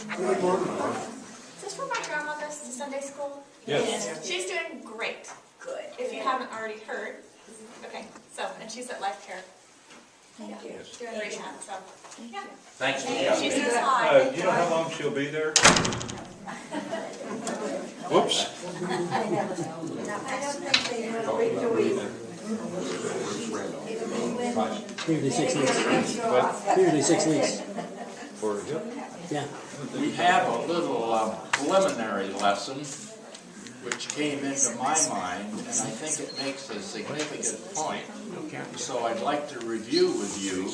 Is this from my grandmother's Sunday school? Yes. She's doing great. Good. If you haven't already heard. Okay, so, and she's at Life Care. Thank you. She's doing great now, so, yeah. Thanks for She coming. says hi. You know how long she'll be there? Whoops. I don't think they know week to week. Usually 6 weeks. What? Usually 6 weeks. For a hip? Yeah. We have a little preliminary lesson which came into my mind, and I think it makes a significant point. So I'd like to review with you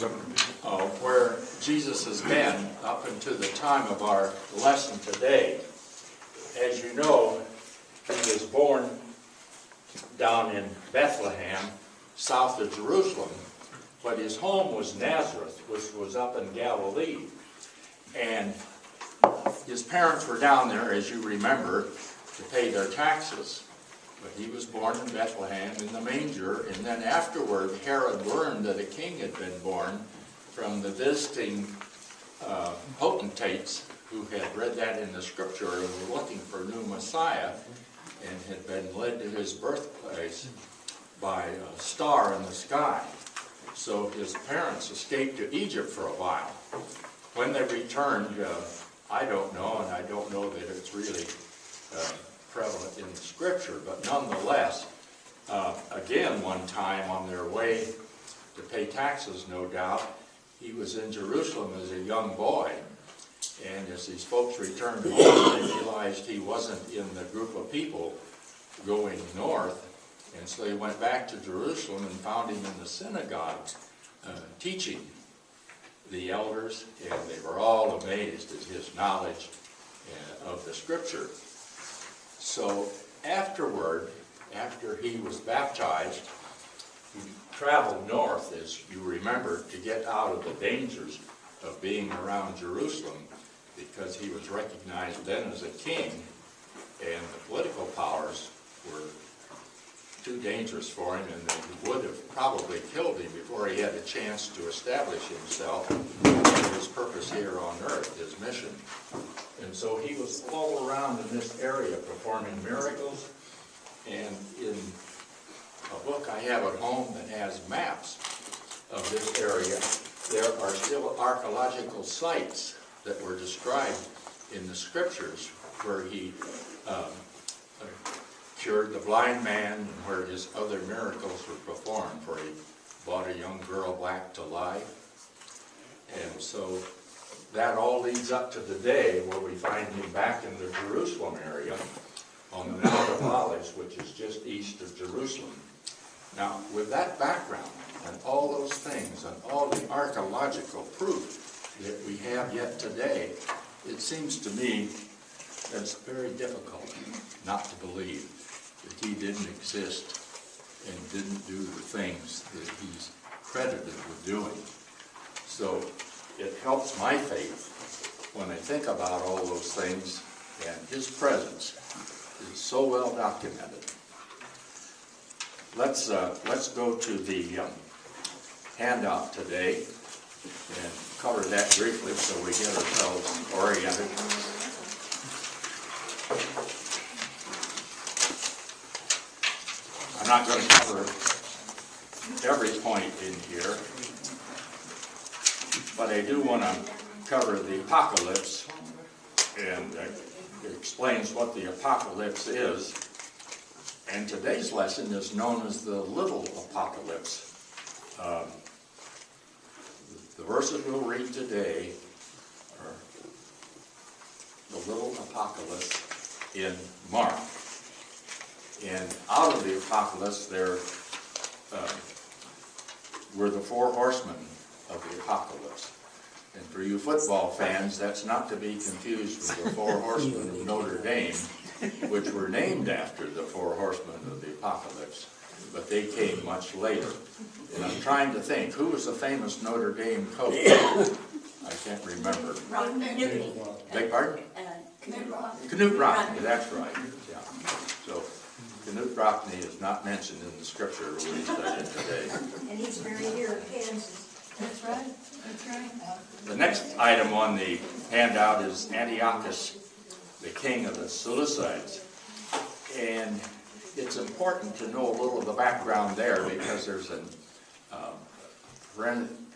where Jesus has been up until the time of our lesson today. As you know, he was born down in Bethlehem, south of Jerusalem, but his home was Nazareth, which was up in Galilee. And his parents were down there, as you remember, to pay their taxes. But he was born in Bethlehem in the manger, and then afterward Herod learned that a king had been born from the visiting potentates who had read that in the scripture and were looking for a new Messiah, and had been led to his birthplace by a star in the sky. So his parents escaped to Egypt for a while. When they returned, I don't know, and I don't know that it's really prevalent in the scripture, but nonetheless, again one time on their way to pay taxes, no doubt, he was in Jerusalem as a young boy, and as these folks returned home, they realized he wasn't in the group of people going north, and so he went back to Jerusalem and found him in the synagogue teaching the elders, and they were all amazed at his knowledge of the scripture. So afterward, after he was baptized, he traveled north, as you remember, to get out of the dangers of being around Jerusalem, because he was recognized then as a king, and the political powers were too dangerous for him, and they would have probably killed him before he had a chance to establish himself and his purpose here on earth, his mission. And so he was all around in this area performing miracles, and in a book I have at home that has maps of this area, there are still archaeological sites that were described in the scriptures where he cured the blind man, and where his other miracles were performed, where he brought a young girl back to life. And so that all leads up to the day where we find him back in the Jerusalem area on the Mount of Olives, which is just east of Jerusalem. Now, with that background and all those things and all the archaeological proof that we have yet today, it seems to me that it's very difficult not to believe that he didn't exist and didn't do the things that he's credited with doing. So it helps my faith when I think about all those things, and his presence is so well documented. Let's go to the handout today and cover that briefly so we get ourselves oriented. I'm not going to cover every point in here, but I do want to cover the apocalypse, and it explains what the apocalypse is. And today's lesson is known as the little apocalypse. The verses we'll read today are the little apocalypse in Mark. And out of the apocalypse there were the four horsemen of the apocalypse. And for you football fans, that's not to be confused with the four horsemen of Notre Dame, which were named after the four horsemen of the apocalypse, but they came much later. And I'm trying to think, who was the famous Notre Dame coach? I can't remember. Beg pardon? Knute Rockne, that's right. Yeah. So Knute Rockne is not mentioned in the scripture we studied today. And he's very near Kansas. That's right, that's right. The next item on the handout is Antiochus, the king of the Seleucids. And it's important to know a little of the background there because there's a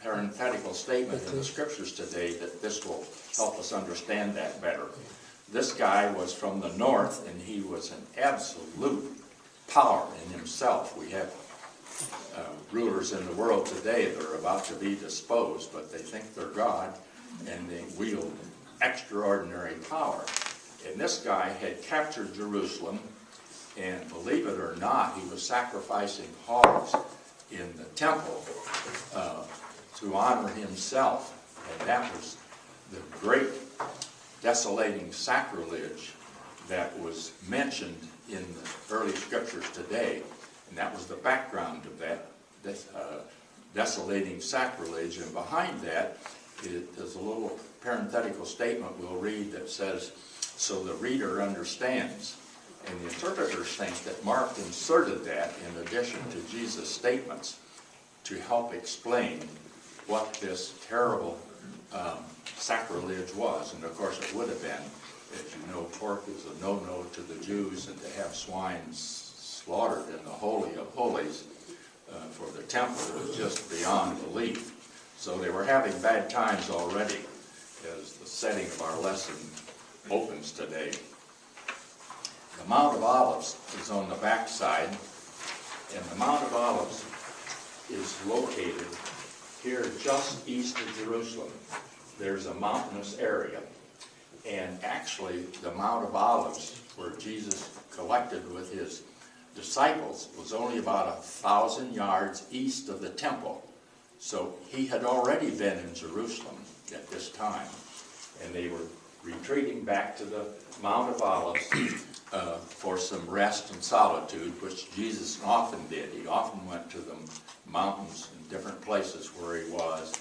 parenthetical statement in the scriptures today that this will help us understand that better. This guy was from the north, and he was an absolute power in himself. We have rulers in the world today that are about to be disposed, but they think they're God, and they wield extraordinary power. And this guy had captured Jerusalem, and believe it or not, he was sacrificing hogs in the temple to honor himself. And that was the great desolating sacrilege that was mentioned in the early scriptures today. And that was the background of that desolating sacrilege. And behind that is a little parenthetical statement we'll read that says, "So the reader understands." And the interpreters think that Mark inserted that in addition to Jesus' statements to help explain what this terrible sacrilege was. And of course it would have been. As you know, pork is a no-no to the Jews, and to have swine slaughtered in the Holy of Holies for the temple was just beyond belief. So they were having bad times already, as the setting of our lesson opens today. The Mount of Olives is on the back side, and the Mount of Olives is located here just east of Jerusalem. There's a mountainous area, and actually the Mount of Olives, where Jesus collected with his disciples, was only about 1,000 yards east of the temple. So he had already been in Jerusalem at this time, and they were retreating back to the Mount of Olives for some rest and solitude, which Jesus often did. He often went to the mountains in different places where he was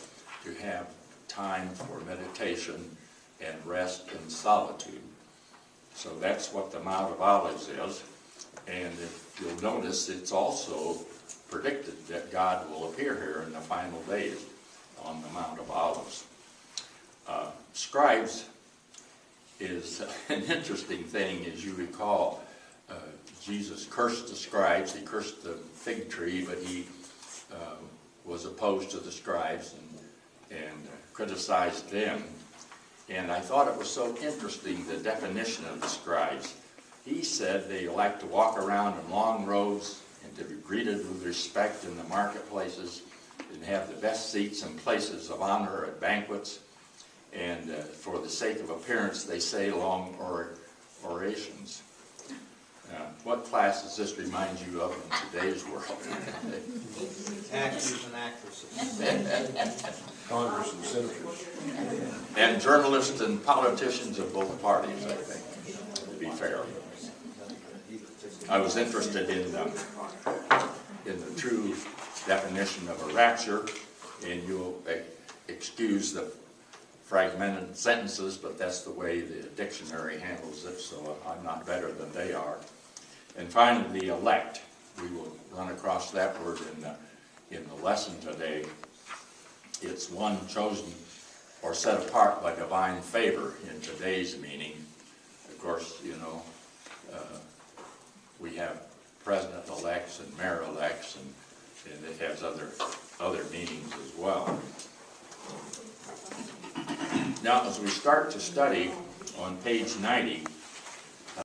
to have time for meditation and rest and solitude. So that's what the Mount of Olives is. And if you'll notice, it's also predicted that God will appear here in the final days on the Mount of Olives. Scribes is an interesting thing. As you recall, Jesus cursed the scribes. He cursed the fig tree, but he was opposed to the scribes and criticized them. And I thought it was so interesting, the definition of the scribes. He said they like to walk around in long robes and to be greeted with respect in the marketplaces and have the best seats and places of honor at banquets. And for the sake of appearance, they say long orations. What class does this remind you of in today's world? Actors and actresses. Congress and senators. And journalists and politicians of both parties, I think, to be fair. I was interested in the true definition of a rapture, and you'll excuse the fragmented sentences, but that's the way the dictionary handles it, so I'm not better than they are. And finally, the elect. We will run across that word in the lesson today. It's one chosen or set apart by divine favor in today's meaning. Of course, you know, we have president-elects and mayor-elects, and it has other meanings as well. Now, as we start to study on page 90,